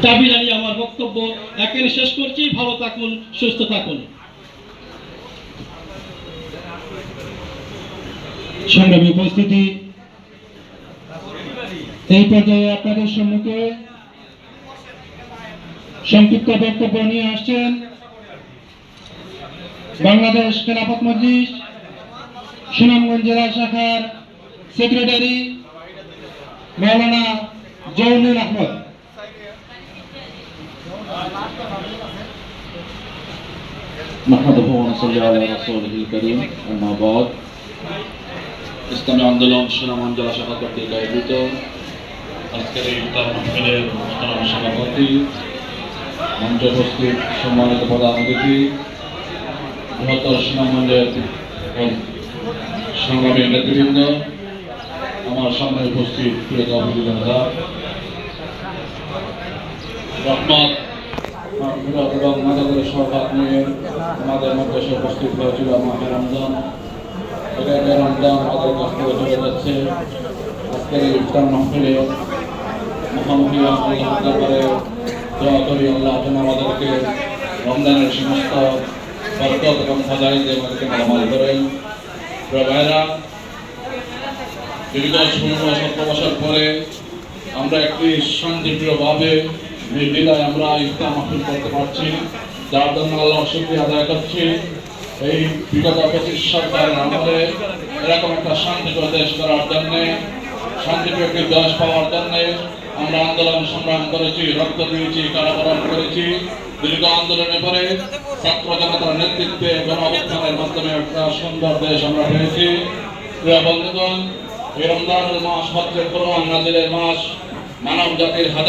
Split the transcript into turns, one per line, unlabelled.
দাবি জানিয়ে আমার বক্তব্য একেবারে শেষ করছি। ভালো থাকুন, সুস্থ থাকুন।
সংগ্রামী উপস্থিতি, এই পর্যায়ে আপনাদের সম্মুখে সংক্ষিপ্ত বক্তব্য নিয়ে আসছেন বাংলাদেশ খেলাফত মজলিস সুনামগঞ্জ জেলা শাখার সেক্রেটারি মাওলানা জৌনুল আহমদ।
نحمده ونصلي على رسوله الكريم أما بعد ইসলামী আন্দোলন সুনামগঞ্জ জেলা শাখা কর্তৃক আয়োজিত আজকের এই ইফতার মাহফিলের অনুষ্ঠান সভাপতি, মঞ্চে উপস্থিত সম্মানিত প্রধান অতিথি, বৃহত্তর সুনামগঞ্জের সংগ্রামী নেতৃবৃন্দ, আমার সামনে উপস্থিত প্রিয় তহবিল জনতা, রহমত এবং মাদকের সরকার নিয়ে আমাদের মধ্যে এসে উপস্থিত হয়েছিল মাহে রমজান। এখানে রমজান আমাদের কাছ থেকে চলে যাচ্ছে। আজকের এই ইফতার মাহফিলে মুখোমুখি আল্লাহ দরবারে দোয়া করি, আল্লাহ যেন আমাদেরকে রমজানের সমস্ত বরকত এবং ফাজাইলে আমাদেরকে মালামাল করেন। প্রিয় ভাইরা, দীর্ঘ 16-17 বছর পরে আমরা একটি শান্তিপ্রিয়ভাবে নির্দ্বিধায় আমরা ইফতার মাহফিল করতে পারছি, যার জন্য আল্লাহ শুকরিয়া আদায় করছি। এই বিগত 25 সরকারের আমলে এরকম একটা শান্তিপ্রিয় দেশ করার জন্যে, শান্তিপ্রিয় একটি দেশ পাওয়ার জন্যে আমরা আন্দোলন সংগ্রাম করেছি, রক্ত দিয়েছি, কারাবরণ করেছি। দীর্ঘ আন্দোলনের পরে ছাত্র জনতার নেতৃত্বে গণ অভ্যুত্থানের মাধ্যমে একটা সুন্দর দেশ আমরা পেয়েছি। প্রিয় বন্ধুগণ, এই রমজানুল মাস হচ্ছে কোরআন নাজিলের মাস, মানব জাতির হাতে